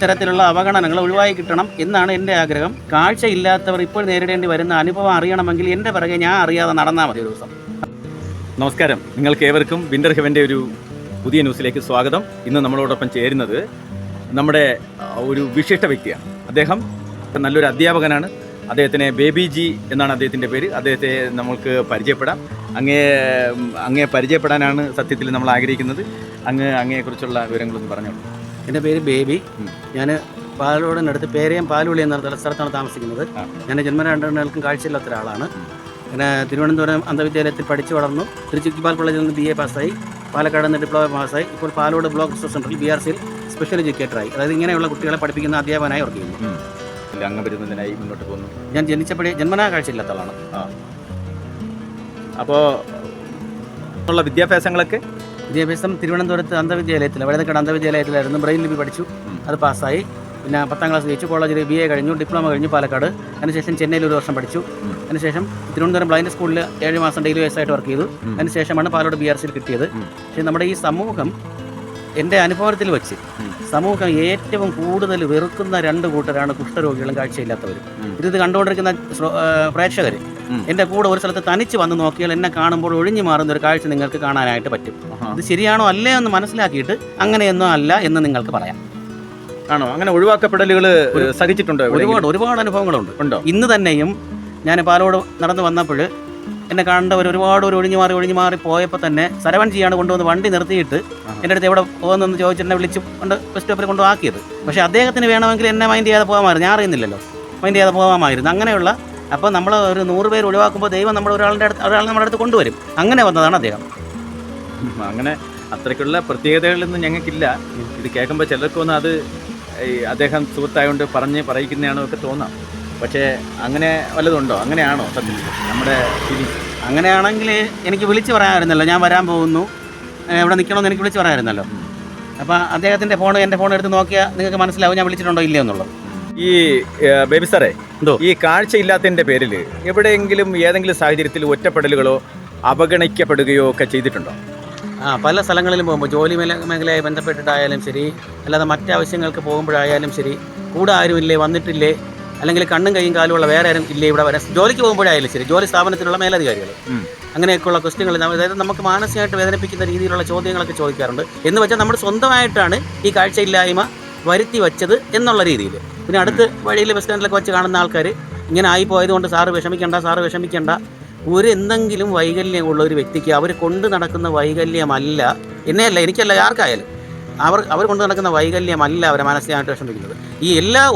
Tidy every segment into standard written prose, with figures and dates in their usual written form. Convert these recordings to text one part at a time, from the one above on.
ഇത്തരത്തിലുള്ള അവഗണനകൾ ഒഴിവായി കിട്ടണം എന്നാണ് എൻ്റെ ആഗ്രഹം. കാഴ്ചയില്ലാത്തവർ ഇപ്പോൾ നേരിടേണ്ടി വരുന്ന അനുഭവം അറിയണമെങ്കിൽ എൻ്റെ പിറകെ ഞാൻ അറിയാതെ നടന്നാൽ മതി ഒരു ദിവസം. നമസ്കാരം, നിങ്ങൾക്ക് ഏവർക്കും വിൻ്റർ ഹെവൻ്റെ ഒരു പുതിയ ന്യൂസിലേക്ക് സ്വാഗതം. ഇന്ന് നമ്മളോടൊപ്പം ചേരുന്നത് നമ്മുടെ ഒരു വിശിഷ്ട വ്യക്തിയാണ്. അദ്ദേഹം നല്ലൊരു അധ്യാപകനാണ്. അദ്ദേഹത്തിനെ ബേബി ജി എന്നാണ് അദ്ദേഹത്തിൻ്റെ പേര്. അദ്ദേഹത്തെ നമ്മൾക്ക് പരിചയപ്പെടാം. അങ്ങേ പരിചയപ്പെടാനാണ് സത്യത്തിൽ നമ്മൾ ആഗ്രഹിക്കുന്നത്. അങ്ങയെക്കുറിച്ചുള്ള വിവരങ്ങളൊന്ന് പറഞ്ഞോളൂ. എൻ്റെ പേര് ബേബി. ഞാൻ പാലോടിനടുത്ത് പേരയം പാലുള്ളി എന്ന സ്ഥലത്താണ് താമസിക്കുന്നത്. ഞാൻ ജന്മന രണ്ടുപേർക്കും കാഴ്ചയില്ലാത്ത ഒരാളാണ്. പിന്നെ തിരുവനന്തപുരം അന്ധവിദ്യാലയത്തിൽ പഠിച്ചു വളർന്നു. തിരുച്ചിക്കിപ്പാൽ കോളേജിൽ നിന്ന് BA പാസ്സായി, പാലക്കാട് നിന്ന് ഡിപ്ലോമ പാസ്സായി. ഇപ്പോൾ പാലോട് ബ്ലോക്ക് റിസർച്ച് സെൻ്ററിൽ BRCയിൽ സ്പെഷ്യൽ എഡ്യൂക്കേറ്ററായി, അതായത് ഇങ്ങനെയുള്ള കുട്ടികളെ പഠിപ്പിക്കുന്ന അധ്യാപകനായി വർക്ക് ചെയ്യുന്നു. അംഗപരിമിതനായി മുന്നോട്ട് പോകുന്നു. ഞാൻ ജനിച്ചപ്പോഴേ ജന്മനാ കാഴ്ചയില്ലാത്ത ആളാണ്. അപ്പോൾ ഉള്ള വിദ്യാഭ്യാസങ്ങളൊക്കെ വിദ്യാഭ്യാസം തിരുവനന്തപുരത്ത് അന്ധവിദ്യാലയത്തിൽ, വഴുതക്കാട് അന്ധവിദ്യാലയത്തിലായിരുന്നു. ബ്രെയിൽ ലിപി പഠിച്ചു, അത് പാസ്സായി. പിന്നെ 10ാം ക്ലാസ് ജയിച്ചു. കോളേജിൽ BA കഴിഞ്ഞു, ഡിപ്ലോമ കഴിഞ്ഞു പാലക്കാട്. അതിനുശേഷം ചെന്നൈയിൽ 1 വർഷം പഠിച്ചു. അതിനുശേഷം തിരുവനന്തപുരം ബ്ലൈൻഡ് സ്കൂളിൽ 7 മാസം ഡെയിലി വയസ്സായിട്ട് വർക്ക് ചെയ്തു. അതിനുശേഷമാണ് പാലോട് BRCയിൽ കിട്ടിയത്. പക്ഷേ നമ്മുടെ ഈ സമൂഹം, എൻ്റെ അനുഭവത്തിൽ വെച്ച് സമൂഹം ഏറ്റവും കൂടുതൽ വെറുക്കുന്ന 2 കൂട്ടരാണ് കുഷ്ഠരോഗികളും കാഴ്ചയില്ലാത്തവരും. ഇത് കണ്ടുകൊണ്ടിരിക്കുന്ന പ്രേക്ഷകർ എൻ്റെ കൂടെ ഒരു സ്ഥലത്ത് തനിച്ച് വന്ന് നോക്കിയാൽ എന്നെ കാണുമ്പോൾ ഒഴിഞ്ഞു മാറുന്ന ഒരു കാഴ്ച നിങ്ങൾക്ക് കാണാനായിട്ട് പറ്റും. ഇത് ശരിയാണോ അല്ലേ എന്ന് മനസ്സിലാക്കിയിട്ട് അങ്ങനെയൊന്നും അല്ല എന്ന് നിങ്ങൾക്ക് പറയാം. ആണോ? അങ്ങനെ ഒഴിവാക്കപ്പെടലുകൾ സഹിച്ചിട്ടുണ്ടോ? ഒരുപാട് അനുഭവങ്ങളുണ്ട്. ഇന്ന് തന്നെയും ഞാൻ പാലോട് നടന്നു വന്നപ്പോൾ എന്നെ കണ്ടവർ ഒരുപാട് ഒഴിഞ്ഞു മാറി പോയപ്പോൾ തന്നെ സരവൺ ജിയാണ് കൊണ്ടുവന്ന് വണ്ടി നിർത്തിയിട്ട് എൻ്റെ അടുത്ത് എവിടെ പോകുന്നതെന്ന് ചോദിച്ചിട്ട് എന്നെ വിളിച്ച് കൊണ്ട് ബസ് സ്റ്റോപ്പിൽ കൊണ്ടുവാക്കിയത്. പക്ഷേ അദ്ദേഹത്തിന് വേണമെങ്കിൽ എന്നെ മൈൻഡ് ചെയ്യാതെ പോകാമായിരുന്നു. ഞാൻ അറിയുന്നില്ലല്ലോ, മൈൻഡ് ചെയ്യാതെ പോകാമായിരുന്നു. അങ്ങനെയുള്ള അപ്പോൾ നമ്മൾ ഒരു 100 പേര് ഒഴിവാക്കുമ്പോൾ ദൈവം ഒരാൾ നമ്മുടെ അടുത്ത് കൊണ്ടുവരും. അങ്ങനെ വന്നതാണ് അദ്ദേഹം. അങ്ങനെ അത്രയ്ക്കുള്ള പ്രത്യേകതകളൊന്നും ഞങ്ങൾക്കില്ല. ഇത് കേൾക്കുമ്പോൾ ചിലർക്കൊന്നും അത് അദ്ദേഹം സുഹൃത്തായതുകൊണ്ട് പറയിക്കുന്നതാണോ ഒക്കെ തോന്നാം. പക്ഷേ അങ്ങനെ വല്ലതുണ്ടോ? അങ്ങനെയാണോ സത്യം നമ്മുടെ ഫീലിംഗ്? അങ്ങനെയാണെങ്കിൽ എനിക്ക് വിളിച്ച് പറയാമായിരുന്നല്ലോ, ഞാൻ വരാൻ പോകുന്നു, ഇവിടെ നിൽക്കണമെന്ന് എനിക്ക് വിളിച്ച് പറയാമായിരുന്നല്ലോ. അപ്പോൾ അദ്ദേഹത്തിൻ്റെ എൻ്റെ ഫോൺ എടുത്ത് നോക്കിയാൽ നിങ്ങൾക്ക് മനസ്സിലാവും ഞാൻ വിളിച്ചിട്ടുണ്ടോ ഇല്ലയോ എന്നുള്ളത്. ഈ ബേബി സാറേ, ഈ കാഴ്ചയില്ലാത്തതിൻ്റെ പേരിൽ എവിടെയെങ്കിലും ഏതെങ്കിലും സാഹചര്യത്തിൽ ഒറ്റപ്പെടലുകളോ അവഗണിക്കപ്പെടുകയോ ഒക്കെ ചെയ്തിട്ടുണ്ടോ? പല സ്ഥലങ്ങളിലും പോകുമ്പോൾ, ജോലി മേഖലയായി ബന്ധപ്പെട്ടിട്ടായാലും ശരി, അല്ലാതെ മറ്റാവശ്യങ്ങൾക്ക് പോകുമ്പോഴായാലും ശരി, കൂടെ ആരുമില്ലേ, വന്നിട്ടില്ലേ, അല്ലെങ്കിൽ കണ്ണും കൈയും കാലുമുള്ള വേറെ ആരും ഇല്ലേ ഇവിടെ വരാൻ, ജോലിക്ക് പോകുമ്പോഴായാലും ശരി, ജോലി സ്ഥാപനത്തിലുള്ള മേലധികാരികൾ, അങ്ങനെയൊക്കെയുള്ള ക്വസ്റ്റ്യങ്ങൾ, അതായത് നമുക്ക് മാനസികമായിട്ട് വേദനിപ്പിക്കുന്ന രീതിയിലുള്ള ചോദ്യങ്ങളൊക്കെ ചോദിക്കാറുണ്ട്. എന്ന് വെച്ചാൽ നമ്മൾ സ്വന്തമായിട്ടാണ് ഈ കാഴ്ചയില്ലായ്മ വരുത്തി വച്ചത് എന്നുള്ള രീതിയിൽ. പിന്നെ അടുത്ത് വഴിയിൽ ബസ് സ്റ്റാൻഡിലൊക്കെ വെച്ച് കാണുന്ന ആൾക്കാർ ഇങ്ങനെ ആയിപ്പോയതുകൊണ്ട് സാറ് വിഷമിക്കേണ്ട, എന്തെങ്കിലും വൈകല്യമുള്ള ഒരു വ്യക്തിക്ക് അവർ കൊണ്ട് നടക്കുന്ന വൈകല്യമല്ല, എന്നെയല്ല എനിക്കല്ല ആർക്കായാലും അവർ കൊണ്ട് നടക്കുന്ന വൈകല്യമല്ല അവരെ മാനസികമായിട്ട് വിഷമിക്കുന്നത്. ഈ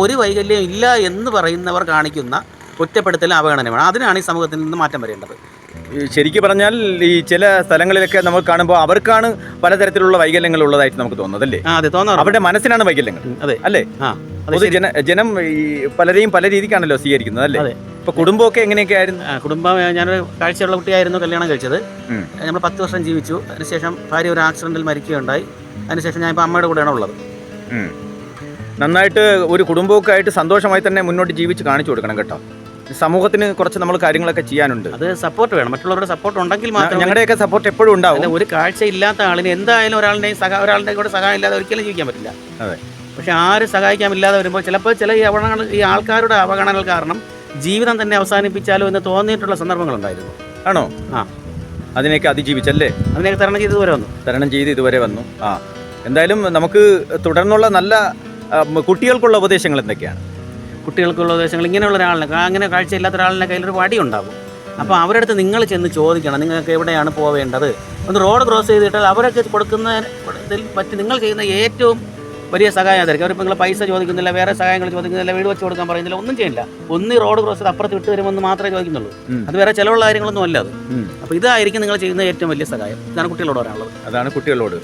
ഒരു വൈകല്യം ഇല്ല എന്ന് പറയുന്നവർ കാണിക്കുന്ന കുറ്റപ്പെടുത്തലും അവഗണനയാണ്. അതിനാണ് ഈ സമൂഹത്തിൽ നിന്ന് മാറ്റം വരേണ്ടത്. ശരിക്കും പറഞ്ഞാൽ ഈ ചില സ്ഥലങ്ങളിലൊക്കെ നമ്മൾ കാണുമ്പോൾ അവർക്കാണ് പലതരത്തിലുള്ള വൈകല്യങ്ങൾ ഉള്ളതായിട്ട് നമുക്ക് തോന്നുന്നതല്ലേ? അതെ, തോന്നാറ് അവരുടെ മനസ്സിനാണ് വൈകല്യങ്ങൾ. അതെ അല്ലേ? ജനം ഈ പലരെയും പല രീതിക്കാണല്ലോ സ്വീകരിക്കുന്നത് അല്ലേ? ഇപ്പൊ കുടുംബമൊക്കെ എങ്ങനെയൊക്കെ ആയിരുന്നു? കുടുംബം, ഞാനൊരു കാഴ്ചയുള്ള കുട്ടിയായിരുന്നു കല്യാണം കഴിച്ചത്. നമ്മൾ 10 വർഷം ജീവിച്ചു. അതിനുശേഷം ഭാര്യ ഒരു ആക്സിഡന്റിൽ മരിക്കുകയുണ്ടായി. അതിനുശേഷം ഞാൻ ഇപ്പോൾ അമ്മയുടെ കൂടെയാണ് ഉള്ളത്. നന്നായിട്ട് ഒരു കുടുംബമൊക്കെ ആയിട്ട് സന്തോഷമായി തന്നെ മുന്നോട്ട് ജീവിച്ച് കാണിച്ചു കൊടുക്കണം കേട്ടോ. സമൂഹത്തിന് കുറച്ച് നമ്മൾ കാര്യങ്ങളൊക്കെ ചെയ്യാനുണ്ട്. അത് സപ്പോർട്ട് വേണം, മറ്റുള്ളവരുടെ സപ്പോർട്ട് ഉണ്ടെങ്കിൽ മാത്രം. ഞങ്ങളുടെയൊക്കെ സപ്പോർട്ട് എപ്പോഴും ഉണ്ടാവും. ഒരു കാഴ്ചയില്ലാത്ത ആളിന് എന്തായാലും ഒരാളുടെ കൂടെ സഹായം ഇല്ലാതെ ഒരിക്കലും ജീവിക്കാൻ പറ്റില്ല. അതെ. പക്ഷെ ആരും സഹായിക്കാമില്ലാതെ വരുമ്പോൾ ചിലപ്പോൾ ചില ഈ ആൾക്കാരുടെ അവഗണനകൾ കാരണം ജീവിതം തന്നെ അവസാനിപ്പിച്ചാലോ എന്ന് തോന്നിയിട്ടുള്ള സന്ദർഭങ്ങളുണ്ടായിരുന്നു. ആണോ? അതിനെയൊക്കെ അതിജീവിച്ചല്ലേ? അതിനെയൊക്കെ തരണം ചെയ്ത് ഇതുവരെ വന്നു. എന്തായാലും നമുക്ക് തുടർന്നുള്ള നല്ല കുട്ടികൾക്കുള്ള ഉപദേശങ്ങൾ എന്തൊക്കെയാണ്? കുട്ടികൾക്കുള്ള ഉപദേശങ്ങൾ, ഇങ്ങനെയുള്ള ഒരാളിനെ, അങ്ങനെ കാഴ്ചയില്ലാത്ത ഒരാളിൻ്റെ കയ്യിലൊരു വടി ഉണ്ടാകും. അപ്പോൾ അവരുടെ അടുത്ത് നിങ്ങൾ ചെന്ന് ചോദിക്കണം, നിങ്ങൾക്ക് എവിടെയാണ് പോവേണ്ടത്. ഒന്ന് റോഡ് ക്രോസ് ചെയ്തിട്ടാൽ അവരൊക്കെ കൊടുക്കുന്നതിൽ പറ്റി നിങ്ങൾ ചെയ്യുന്ന ഏറ്റവും വലിയ സഹായം അതായിരിക്കും. അവരിപ്പോൾ നിങ്ങൾ പൈസ ചോദിക്കുന്നില്ല, വേറെ സഹായങ്ങൾ ചോദിക്കുന്നില്ല, വീട് വെച്ച് കൊടുക്കാൻ പറയുന്നില്ല, ഒന്നും ചെയ്യില്ല. റോഡ് ക്രോസ് ചെയ്ത് അപ്പുറത്ത് വിട്ട് വരുമെന്ന് മാത്രമേ ചോദിക്കുന്നുള്ളൂ. അത് വേറെ ചിലവുള്ള കാര്യങ്ങളൊന്നും അല്ല അത്. അപ്പോൾ ഇതായിരിക്കും നിങ്ങൾ ചെയ്യുന്ന ഏറ്റവും വലിയ സഹായം. ഇതാണ് കുട്ടികളോട് പറയാനുള്ളത്. അതാണ് കുട്ടികളോട്.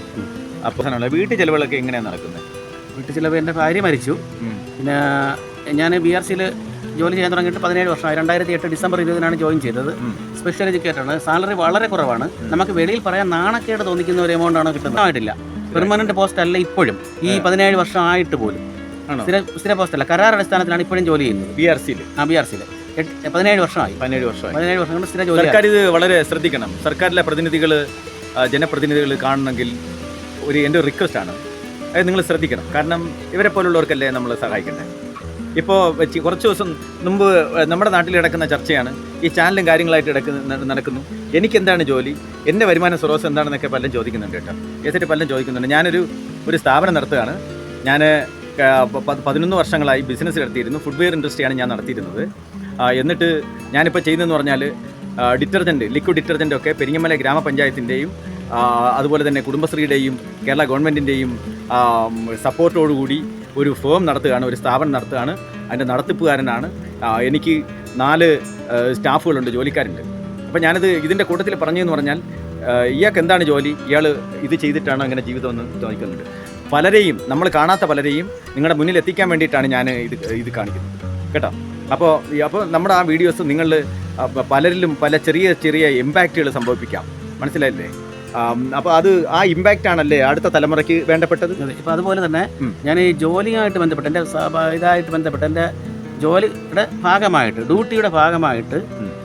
അപ്പോൾ വീട്ടു ചിലവുകളൊക്കെ എങ്ങനെയാണ് നടക്കുന്നത്? വീട്ടു ചിലവ്, എൻ്റെ ഭാര്യ മരിച്ചു. പിന്നെ ഞാൻ BRCയിൽ ജോലി ചെയ്യാൻ തുടങ്ങിയിട്ട് 17 വർഷമായി. 2008 ഡിസംബർ 20 ജോയിൻ ചെയ്തത്. സ്പെഷ്യൽ എഡ്യൂക്കേറ്ററാണ്. സാലറി വളരെ കുറവാണ്. നമുക്ക് വെളിയിൽ പറയാൻ നാണക്കേട് തോന്നിക്കുന്ന ഒരു എമൗണ്ടാണ് കിട്ടുന്നതായിട്ടില്ല. പെർമനന്റ് പോസ്റ്റ് അല്ല ഇപ്പോഴും. ഈ 17 വർഷം ആയിട്ട് പോലും സ്ഥിര പോസ്റ്റ് അല്ല, കരാർ അടിസ്ഥാനത്തിലാണ് ഇപ്പോഴും ജോലി ചെയ്യുന്നത്. BRCയിൽ 17 വർഷമായി. 17 വർഷം കൊണ്ട് സ്ഥിര ജോലി. സർക്കാർ ഇത് വളരെ ശ്രദ്ധിക്കണം. സർക്കാരിലെ ജനപ്രതിനിധികൾ കാണണമെങ്കിൽ എൻ്റെ ഒരു റിക്വസ്റ്റ് ആണ്, അത് നിങ്ങൾ ശ്രദ്ധിക്കണം. കാരണം ഇവരെ പോലുള്ളവർക്കല്ലേ നമ്മൾ സഹായിക്കണ്ടേ. ഇപ്പോൾ കുറച്ച് ദിവസം മുമ്പ് നമ്മുടെ നാട്ടിൽ നടക്കുന്ന ചർച്ചയാണ്, ഈ ചാനലും കാര്യങ്ങളായിട്ട് നടക്കുന്നു. എനിക്കെന്താണ് ജോലി, എൻ്റെ വരുമാന സ്രോതസ് എന്താണെന്നൊക്കെ പലരും ചോദിക്കുന്നുണ്ട് കേട്ടോ. ഏതായിട്ട് പലരും ചോദിക്കുന്നുണ്ട്. ഒരു സ്ഥാപനം നടത്തുകയാണ്. ഞാൻ 11 വർഷങ്ങളായി ബിസിനസ് നടത്തിയിരുന്നു. ഫുഡ്വെയർ ഇൻഡസ്ട്രിയാണ് ഞാൻ നടത്തിയിരുന്നത്. എന്നിട്ട് ഞാനിപ്പോൾ ചെയ്യുന്നതെന്ന് പറഞ്ഞാൽ ഡിറ്റർജൻറ്റ്, ലിക്വിഡ് ഡിറ്റർജൻ്റ് ഒക്കെ പെരിങ്ങമല ഗ്രാമപഞ്ചായത്തിൻ്റെയും അതുപോലെ തന്നെ കുടുംബശ്രീയുടെയും കേരള ഗവൺമെൻറ്റിൻ്റെയും സപ്പോർട്ടോടുകൂടി ഒരു ഫേം നടത്തുകയാണ്, ഒരു സ്ഥാപനം നടത്തുകയാണ്. അതിൻ്റെ നടത്തിപ്പുകാരനാണ്. എനിക്ക് 4 സ്റ്റാഫുകളുണ്ട്, ജോലിക്കാരുണ്ട്. അപ്പോൾ ഇതിൻ്റെ കൂട്ടത്തിൽ പറഞ്ഞതെന്ന് പറഞ്ഞാൽ, ഇയാൾക്ക് എന്താണ് ജോലി, ഇയാൾ ഇത് ചെയ്തിട്ടാണോ ഇങ്ങനെ ജീവിതം എന്ന് ചോദിക്കുന്നുണ്ട്. പലരെയും, നമ്മൾ കാണാത്ത പലരെയും നിങ്ങളുടെ മുന്നിൽ എത്തിക്കാൻ വേണ്ടിയിട്ടാണ് ഞാൻ ഇത് കാണിക്കുന്നത് കേട്ടോ. അപ്പോൾ നമ്മുടെ ആ വീഡിയോസ് നിങ്ങൾ പലരിലും പല ചെറിയ ഇമ്പാക്റ്റുകൾ സംഭവിപ്പിക്കാം, മനസ്സിലായില്ലേ? അപ്പോൾ ആ ഇമ്പാക്റ്റ് ആണല്ലേ അടുത്ത തലമുറയ്ക്ക് വേണ്ടപ്പെട്ടത്. ഇപ്പോൾ അതുപോലെ തന്നെ ഞാൻ ഈ ജോലിയായിട്ട് ബന്ധപ്പെട്ട് എൻ്റെ ഇതായിട്ട് ബന്ധപ്പെട്ട് എൻ്റെ ജോലിയുടെ ഭാഗമായിട്ട്, ഡ്യൂട്ടിയുടെ ഭാഗമായിട്ട്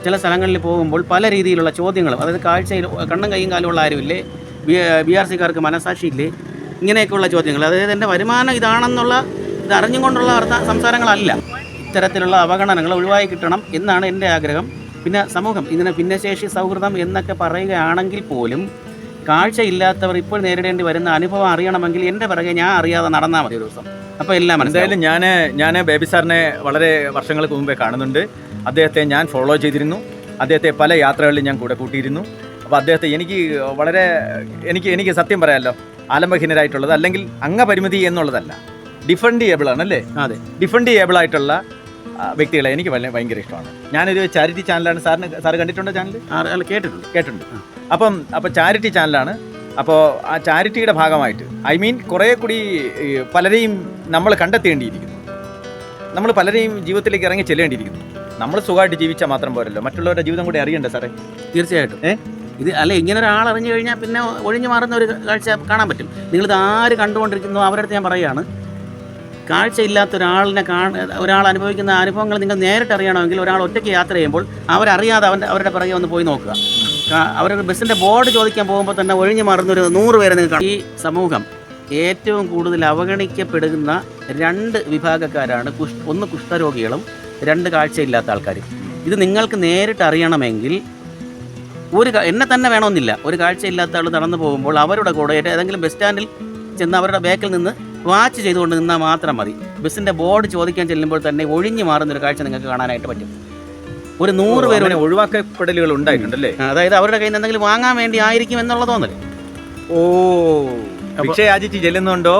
ചില സ്ഥലങ്ങളിൽ പോകുമ്പോൾ പല രീതിയിലുള്ള ചോദ്യങ്ങളും, അതായത് കാഴ്ചയിൽ കണ്ണും കൈയും കാലുമുള്ള ആരുമില്ലേ, BRC-കാർക്ക് മനസാക്ഷിയില്ലേ, ഇങ്ങനെയൊക്കെയുള്ള ചോദ്യങ്ങൾ. അതായത് എൻ്റെ വരുമാനം ഇതാണെന്നുള്ള ഇത് അറിഞ്ഞുകൊണ്ടുള്ള സംസാരങ്ങളല്ല. ഇത്തരത്തിലുള്ള അവഗണനകൾ ഒഴിവായി കിട്ടണം എന്നാണ് എൻ്റെ ആഗ്രഹം. പിന്നെ സമൂഹം ഇതിനെ ഭിന്നശേഷി സൗഹൃദം എന്നൊക്കെ പറയുകയാണെങ്കിൽ പോലും കാഴ്ചയില്ലാത്തവർ ഇപ്പോൾ നേരിടേണ്ടി വരുന്ന അനുഭവം അറിയണമെങ്കിൽ എൻ്റെ പിറകെ ഞാൻ അറിയാതെ നടന്നാൽ മതി ഒരു ദിവസം. അപ്പോൾ എല്ലാം മനസ്സിലായാലും ഞാൻ ബേബി സാറിനെ വളരെ വർഷങ്ങൾക്ക് മുമ്പേ കാണുന്നുണ്ട്. അദ്ദേഹത്തെ ഞാൻ ഫോളോ ചെയ്തിരുന്നു. അദ്ദേഹത്തെ പല യാത്രകളിലും ഞാൻ കൂടെ കൂട്ടിയിരുന്നു. അപ്പോൾ അദ്ദേഹത്തെ എനിക്ക് സത്യം പറയാമല്ലോ, ആലംബഹീനരായിട്ടുള്ളത് അല്ലെങ്കിൽ അംഗപരിമിതി എന്നുള്ളതല്ല, ഡിഫൻഡ് ചെയ്യബിൾ ആണല്ലേ. അതെ, ഡിഫൻഡ് ചെയ്യബിൾ ആയിട്ടുള്ള വ്യക്തികളെ എനിക്ക് ഭയങ്കര ഇഷ്ടമാണ്. ഞാനൊരു ചാരിറ്റി ചാനലാണ്. സാറ് കണ്ടിട്ടുണ്ടോ ചാനൽ? കേട്ടിട്ടുണ്ട്. അപ്പോൾ ചാരിറ്റി ചാനലാണ്. അപ്പോൾ ആ ചാരിറ്റിയുടെ ഭാഗമായിട്ട് കുറേ കൂടി പലരെയും നമ്മൾ കണ്ടെത്തേണ്ടിയിരിക്കുന്നു. നമ്മൾ പലരെയും ജീവിതത്തിലേക്ക് ഇറങ്ങി ചെല്ലേണ്ടിയിരിക്കുന്നു. നമ്മൾ സുഖമായിട്ട് ജീവിച്ചാൽ മാത്രം പോരല്ലോ, മറ്റുള്ളവരുടെ ജീവിതം കൂടി അറിയണ്ടേ സാറേ? തീർച്ചയായിട്ടും. ഇത് അല്ല, ഇങ്ങനെ ഒരാൾ അറിഞ്ഞു കഴിഞ്ഞാൽ പിന്നെ ഒഴിഞ്ഞു മാറുന്ന ഒരു കാഴ്ച കാണാൻ പറ്റും. നിങ്ങളിത് ആര് കണ്ടുകൊണ്ടിരിക്കുന്നു അവരുടെ അടുത്ത് ഞാൻ പറയുകയാണ്, കാഴ്ചയില്ലാത്ത ഒരാൾ അനുഭവിക്കുന്ന അനുഭവങ്ങൾ നിങ്ങൾ നേരിട്ട് അറിയണമെങ്കിൽ ഒരാൾ ഒറ്റയ്ക്ക് യാത്ര ചെയ്യുമ്പോൾ അവരറിയാതെ അവരുടെ പിറകെ ഒന്ന് പോയി നോക്കുക. അവരൊരു ബസ്സിൻ്റെ ബോർഡ് ചോദിക്കാൻ പോകുമ്പോൾ തന്നെ ഒഴിഞ്ഞു മാറുന്നൊരു 100 പേരെ നിങ്ങൾ. ഈ സമൂഹം ഏറ്റവും കൂടുതൽ അവഗണിക്കപ്പെടുന്ന 2 വിഭാഗക്കാരാണ്. ഒന്ന് കുഷ്ഠരോഗികളും, 2 കാഴ്ചയില്ലാത്ത ആൾക്കാർ. ഇത് നിങ്ങൾക്ക് നേരിട്ട് അറിയണമെങ്കിൽ എന്നെ തന്നെ വേണമെന്നില്ല, ഒരു കാഴ്ചയില്ലാത്ത ആൾ നടന്നു പോകുമ്പോൾ അവരുടെ കൂടെ ഏതെങ്കിലും ബസ് സ്റ്റാൻഡിൽ ചെന്ന് അവരുടെ ബാക്കിൽ നിന്ന് വാച്ച് ചെയ്തുകൊണ്ട് നിന്നാൽ മാത്രം മതി. ബസ്സിൻ്റെ ബോർഡ് ചോദിക്കാൻ ചെല്ലുമ്പോൾ തന്നെ ഒഴിഞ്ഞു മാറുന്നൊരു കാഴ്ച നിങ്ങൾക്ക് കാണാനായിട്ട് പറ്റും. ഒരു 100 പേര് ഒഴിവാക്കപ്പെടലുകൾ ഉണ്ടായിട്ടുണ്ടല്ലേ? അതായത് അവരുടെ കയ്യിൽ നിന്ന് എന്തെങ്കിലും വാങ്ങാൻ വേണ്ടി ആയിരിക്കും എന്നുള്ള തോന്നൽ. ഭിക്ഷ യാചിച്ച് ചെല്ലുന്നുണ്ടോ,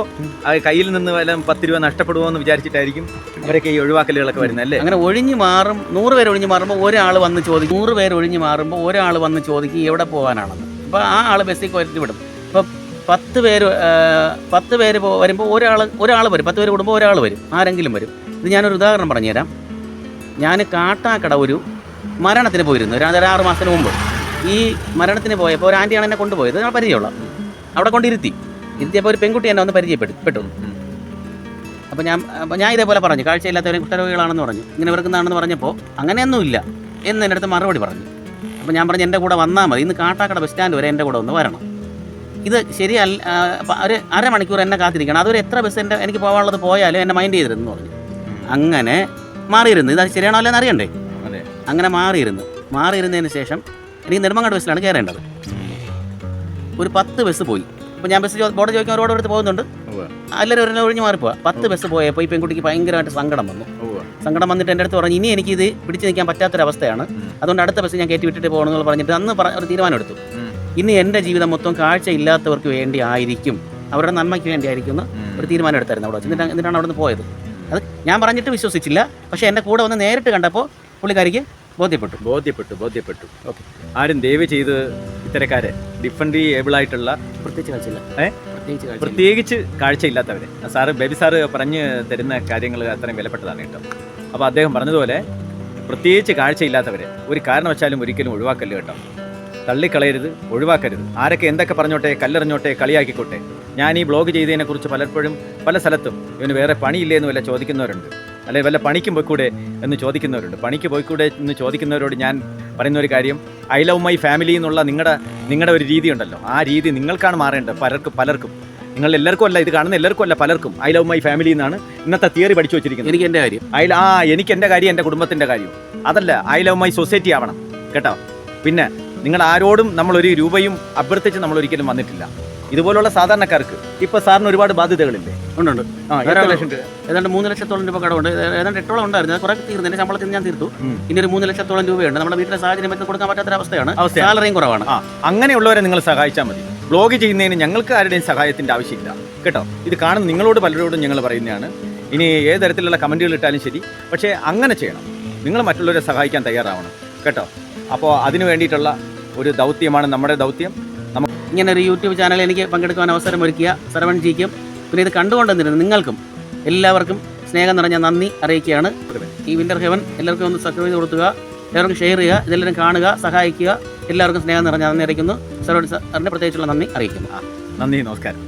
കയ്യിൽ നിന്ന് വല്ല 10 രൂപ നഷ്ടപ്പെടുമോ എന്ന് വിചാരിച്ചിട്ടായിരിക്കും അവരൊക്കെ ഈ ഒഴിവാക്കലുകളൊക്കെ വരുന്നത് അല്ലേ? അങ്ങനെ ഒഴിഞ്ഞു മാറും. 100 പേര് ഒഴിഞ്ഞു മാറുമ്പോൾ ഒരാൾ വന്ന് ചോദിക്കും. 100 പേര് ഒഴിഞ്ഞു മാറുമ്പോൾ ഒരാൾ വന്ന് ചോദിക്കും എവിടെ പോകാനാണെന്ന്. അപ്പോൾ ആ ആൾ ബസ്സിൽ കയറ്റി വിടും. ഇപ്പോൾ 10 പേര് വരുമ്പോൾ ഒരാൾ വരും. 10 പേര് കൂടുമ്പോൾ ഒരാൾ വരും, ആരെങ്കിലും വരും. ഇത് ഞാനൊരു ഉദാഹരണം പറഞ്ഞുതരാം. ഞാൻ കാട്ടാക്കട ഒരു മരണത്തിന് പോയിരുന്നു 6 മാസത്തിന് മുമ്പ്. ഈ മരണത്തിന് പോയപ്പോൾ ഒരു ആൻറ്റിയാണ് എന്നെ കൊണ്ടുപോയത്. ഞാൻ പരിചയമുള്ള അവിടെ ഇരുത്തിയപ്പോൾ ഒരു പെൺകുട്ടി എന്നെ ഒന്ന് പരിചയപ്പെട്ടു. അപ്പോൾ ഞാൻ ഇതേപോലെ പറഞ്ഞു, കാഴ്ചയില്ലാത്തവരെ കുഷ്ഠരോഗികളാണെന്ന് പറഞ്ഞു, ഇങ്ങനെ വെറുക്കുന്നതാണെന്ന് പറഞ്ഞപ്പോൾ അങ്ങനെയൊന്നുമില്ല എന്ന് എൻ്റെ അടുത്ത് മറുപടി പറഞ്ഞു. അപ്പോൾ ഞാൻ പറഞ്ഞു, എൻ്റെ കൂടെ വന്നാൽ മതി, ഇന്ന് കാട്ടാക്കട ബസ് സ്റ്റാൻഡ് വരെ എൻ്റെ കൂടെ ഒന്ന് വരണം. ഇത് ശരിയല്ല, ഒരു അരമണിക്കൂർ എന്നെ കാത്തിരിക്കണം. അതൊരു എത്ര ബസ് എനിക്ക് പോകാനുള്ളത് പോയാലും എന്നെ മൈൻഡ് ചെയ്തിരുന്നു പറഞ്ഞു. അങ്ങനെ മാറിയിരുന്നു. ഇത് ശരിയാണോ അല്ലെന്ന് അറിയണ്ടേ? അങ്ങനെ മാറിയിരുന്നതിന് ശേഷം എനിക്ക് നെടുമങ്ങാട് ബസ്സിലാണ് കയറേണ്ടത്. ഒരു 10 ബസ് പോയി. അപ്പോൾ ഞാൻ ബസ് ബോർഡ് ചോദിക്കാൻ ഒരുപാട് അടുത്ത് പോകുന്നുണ്ട്, എല്ലാവരും ഒഴിഞ്ഞു മാറിപ്പോവാ. 10 ബസ് പോയപ്പോൾ ഈ പെൺകുട്ടിക്ക് ഭയങ്കരമായിട്ട് സങ്കടം വന്നിട്ട് എൻ്റെ അടുത്ത് പറഞ്ഞു, ഇനി എനിക്കിത് പിടിച്ച് നിൽക്കാൻ പറ്റാത്തൊരവസ്ഥയാണ്, അതുകൊണ്ട് അടുത്ത ബസ് ഞാൻ കയറ്റി വിട്ടിട്ട് പോകണമെന്ന് പറഞ്ഞിട്ട് അന്ന് ഒരു തീരുമാനം എടുത്തു. ഇനി എൻ്റെ ജീവിതം മൊത്തം കാഴ്ചയില്ലാത്തവർക്ക് വേണ്ടി ആയിരിക്കും, അവരുടെ നന്മയ്ക്ക് വേണ്ടി ആയിരിക്കും എന്ന് ഒരു തീരുമാനം എടുത്തായിരുന്നു അവിടെ. എന്നിട്ടാണ് അവിടെ നിന്ന് പോയത്. അത് ഞാൻ പറഞ്ഞിട്ട് വിശ്വസിച്ചില്ല. പക്ഷേ എൻ്റെ കൂടെ വന്ന് നേരിട്ട് കണ്ടപ്പോൾ പുള്ളിക്കാരിക്ക് ബോധ്യപ്പെട്ടു. ഓക്കെ, ആരും ദയവ് ചെയ്ത് ഇത്തരക്കാരെ ഡിഫൻഡ് ഏബിളായിട്ടുള്ള പ്രത്യേകിച്ച് കാഴ്ചയില്ലാത്തവരെ, ബേബി സാറ് പറഞ്ഞു തരുന്ന കാര്യങ്ങൾ അത്രയും വിലപ്പെട്ടതാണ് കേട്ടോ. അപ്പോൾ അദ്ദേഹം പറഞ്ഞതുപോലെ പ്രത്യേകിച്ച് കാഴ്ചയില്ലാത്തവരെ ഒരു കാരണവശാലും ഒരിക്കലും ഒഴിവാക്കല്ല കേട്ടോ. തള്ളിക്കളയരുത്, ഒഴിവാക്കരുത്. ആരൊക്കെ എന്തൊക്കെ പറഞ്ഞോട്ടെ, കല്ലെറിഞ്ഞോട്ടെ, കളിയാക്കിക്കോട്ടെ. ഞാൻ ഈ ബ്ലോഗ് ചെയ്തതിനെക്കുറിച്ച് പലപ്പോഴും പല സ്ഥലത്തും ഇവന് വേറെ പണിയില്ലേ എന്ന് വല്ല ചോദിക്കുന്നവരുണ്ട്, അല്ലെങ്കിൽ വല്ല പണിക്കും പോയിക്കൂടെ എന്ന് ചോദിക്കുന്നവരുണ്ട്. പണിക്ക് പോയിക്കൂടെ എന്ന് ചോദിക്കുന്നവരോട് ഞാൻ പറയുന്ന ഒരു കാര്യം, ഐ ലവ് മൈ ഫാമിലി എന്നുള്ള നിങ്ങളുടെ ഒരു രീതി ഉണ്ടല്ലോ, ആ രീതി നിങ്ങൾക്കാണ് മാറേണ്ടത്. പലർക്കും നിങ്ങൾ എല്ലാവർക്കും അല്ല, ഇത് കാണുന്ന എല്ലാവർക്കും അല്ല, പലർക്കും ഐ ലവ് മൈ ഫാമിലി എന്നാണ് ഇന്നത്തെ തിയറി പഠിച്ചു വെച്ചിരിക്കുന്നത്. എനിക്ക് എൻ്റെ കാര്യം എനിക്ക് എൻ്റെ കാര്യം, എൻ്റെ കുടുംബത്തിൻ്റെ കാര്യം, അതല്ല ഐ ലവ് മൈ സൊസൈറ്റി ആവണം കേട്ടോ. പിന്നെ നിങ്ങൾ ആരോടും നമ്മളൊരു രൂപയും അഭ്യർത്ഥിച്ച് നമ്മൾ ഒരിക്കലും വന്നിട്ടില്ല. ഇതുപോലുള്ള സാധാരണക്കാർക്ക് ഇപ്പോൾ സാറിന് ഒരുപാട് ബാധ്യതകളില്ലേ? ഉണ്ട്. എത്ര ലക്ഷം രൂപ? ഏതാണ്ട് 3 ലക്ഷത്തോളം രൂപ കടമുണ്ട്. ഏതാണ്ട് 8ഓളം ഉണ്ടായിരുന്നു. അത് കുറെ തീർന്നു. എൻ്റെ ശമ്പളത്തിൽ ഞാൻ തീർത്തു. ഇനി ഒരു 3 ലക്ഷത്തോളം രൂപയുണ്ട്. നമ്മുടെ വീട്ടിലെ സാഹചര്യം വെച്ച് കൊടുക്കാൻ പറ്റാത്തൊരവസ്ഥയാണ്. സാലറിയും കുറവാണ്. അങ്ങനെയുള്ളവരെ നിങ്ങൾ സഹായിച്ചാൽ മതി. ബ്ലോഗ് ചെയ്യുന്നതിന് ഞങ്ങൾക്ക് ആരുടെയും സഹായത്തിൻ്റെ ആവശ്യമില്ല കേട്ടോ. ഇത് കാണുന്ന നിങ്ങളോട് പലരോടും ഞങ്ങൾ പറയുന്നതാണ്. ഇനി ഏത് തരത്തിലുള്ള കമൻറ്റുകൾ ഇട്ടാലും ശരി, പക്ഷേ അങ്ങനെ ചെയ്യണം. നിങ്ങൾ മറ്റുള്ളവരെ സഹായിക്കാൻ തയ്യാറാവണം കേട്ടോ. അപ്പോൾ അതിനു വേണ്ടിയിട്ടുള്ള ഒരു ദൗത്യമാണ് നമ്മുടെ ദൗത്യം. ഇങ്ങനെ ഒരു യൂട്യൂബ് ചാനൽ എനിക്ക് പങ്കെടുക്കാൻ അവസരം ഒരുക്കിയ സർവൺജിക്കും പിന്നെ ഇത് കണ്ടുകൊണ്ടിരുന്ന നിങ്ങൾക്കും എല്ലാവർക്കും സ്നേഹം നിറഞ്ഞ നന്ദി അറിയിക്കുകയാണ്. ഈ വിൻ്റർ ഹെവൻ എല്ലാവർക്കും ഒന്ന് സബ്സ്ക്രൈബ് ചെയ്ത് കൊടുക്കുക, എല്ലാവർക്കും ഷെയർ ചെയ്യുക, ഇതെല്ലാവരും കാണുക, സഹായിക്കുക. എല്ലാവർക്കും സ്നേഹം നിറഞ്ഞ നന്ദി അറിയിക്കുന്നു. സാറിൻ്റെ പ്രത്യേകിച്ചുള്ള നന്ദി അറിയിക്കുന്നു. നന്ദി, നമസ്കാരം.